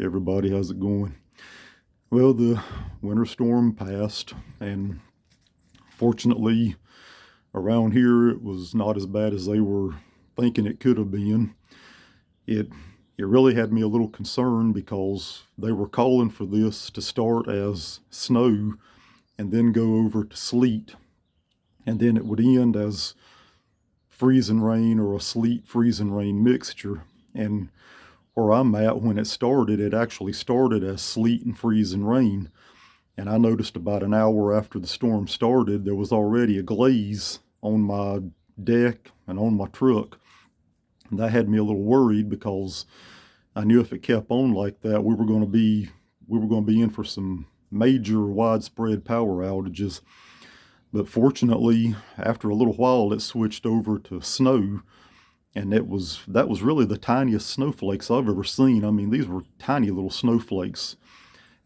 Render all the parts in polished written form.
Everybody, how's it going? Well, the winter storm passed, and fortunately, around here it was not as bad as they were thinking it could have been. It it really had me a little concerned because they were calling for this to start as snow and then go over to sleet, and then it would end as freezing rain or a sleet freezing rain mixture. And where I'm at, when it started, it actually started as sleet and freezing rain. And I noticed about an hour after the storm started, there was already a glaze on my deck and on my truck. And that had me a little worried because I knew if it kept on like that, we were going to be in for some major widespread power outages. But fortunately, after a little while, it switched over to snow, and that was really the tiniest snowflakes I've ever seen. I mean, these were tiny little snowflakes,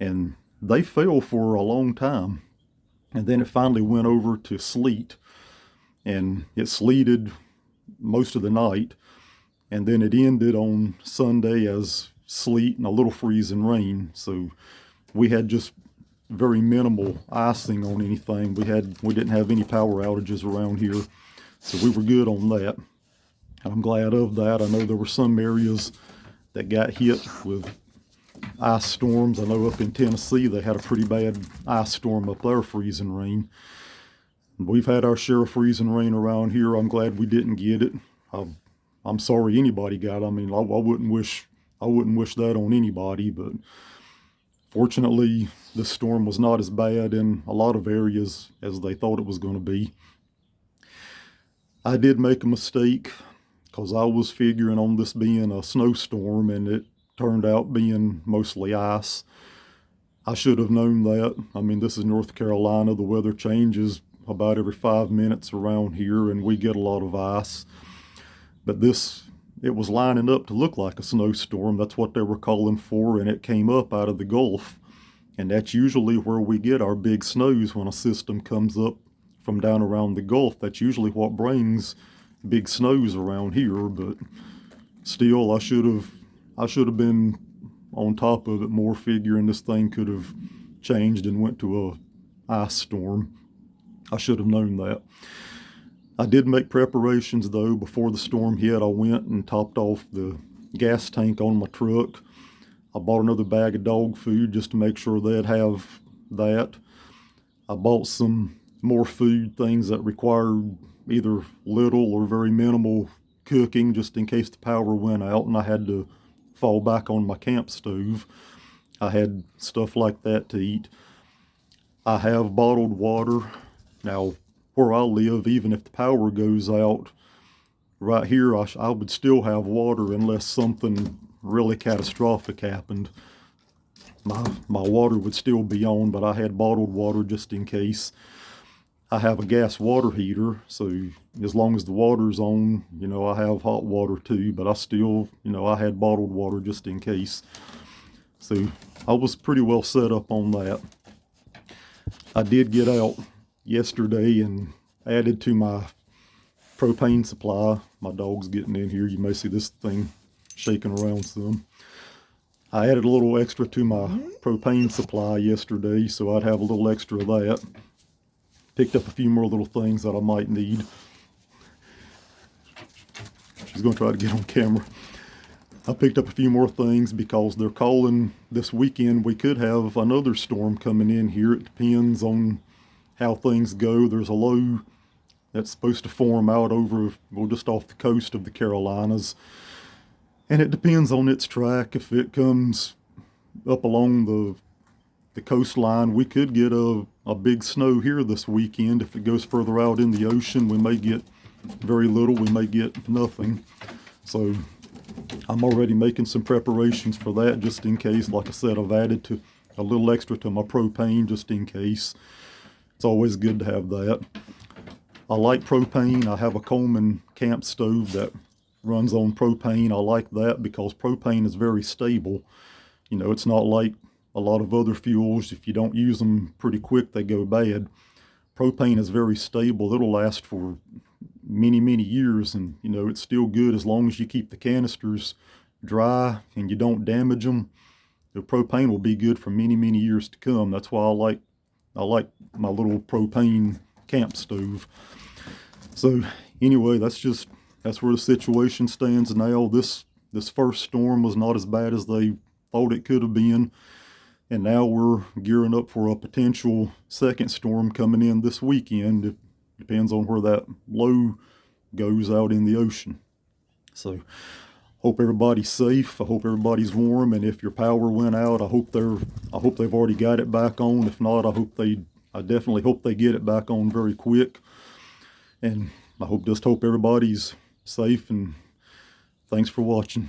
and they fell for a long time. And then it finally went over to sleet, and it sleeted most of the night. And then it ended on Sunday as sleet and a little freezing rain. So we had just very minimal icing on anything. We didn't have any power outages around here, so we were good on that. And I'm glad of that. I know there were some areas that got hit with ice storms. I know up in Tennessee they had a pretty bad ice storm up there, freezing rain. We've had our share of freezing rain around here. I'm glad we didn't get it. I'm sorry anybody got it. I mean, I wouldn't wish that on anybody, but fortunately, this storm was not as bad in a lot of areas as they thought it was going to be. I did make a mistake because I was figuring on this being a snowstorm, and it turned out being mostly ice. I should have known that. I mean, this is North Carolina. The weather changes about every 5 minutes around here, and we get a lot of ice. But it was lining up to look like a snowstorm. That's what they were calling for, and it came up out of the Gulf. And that's usually where we get our big snows when a system comes up from down around the Gulf. That's usually what brings big snows around here. But still, I should have been on top of it more, figuring this thing could have changed and went to a ice storm. I should have known that. I did make preparations though. Before the storm hit, I went and topped off the gas tank on my truck. I bought another bag of dog food just to make sure they'd have that. I bought some more food, things that required either little or very minimal cooking, just in case the power went out and I had to fall back on my camp stove. I had stuff like that to eat. I have bottled water. Now, where I live, even if the power goes out, right here, I would still have water unless something really catastrophic happened. My water would still be on, but I had bottled water just in case. I have a gas water heater, so as long as the water's on, I have hot water too, but I still, I had bottled water just in case. So I was pretty well set up on that. I did get out yesterday and added to my propane supply. My dog's getting in here. You may see this thing shaking around some. I added a little extra to my propane supply yesterday, so I'd have a little extra of that. Picked up a few more little things that I might need. She's going to try to get on camera. I picked up a few more things because they're calling this weekend. We could have another storm coming in here. It depends on how things go. There's a low that's supposed to form out over, well, just off the coast of the Carolinas. And it depends on its track. If it comes up along the coastline, we could get a big snow here this weekend. If it goes further out in the ocean, we may get very little. We may get nothing. So I'm already making some preparations for that just in case. Like I said, I've added to a little extra to my propane just in case. It's always good to have that. I like propane. I have a Coleman camp stove that runs on propane. I like that because propane is very stable. It's not like a lot of other fuels. If you don't use them pretty quick, they go bad. Propane is very stable. It'll last for many, many years, and it's still good as long as you keep the canisters dry and you don't damage them. the propane will be good for many, many years to come. That's why I like my little propane camp stove. So anyway, that's where the situation stands now. This first storm was not as bad as they thought it could have been. And now we're gearing up for a potential second storm coming in this weekend. It depends on where that low goes out in the ocean. So hope everybody's safe. I hope everybody's warm. And if your power went out, I hope they've already got it back on. If not, I definitely hope they get it back on very quick. And I hope everybody's safe, and thanks for watching.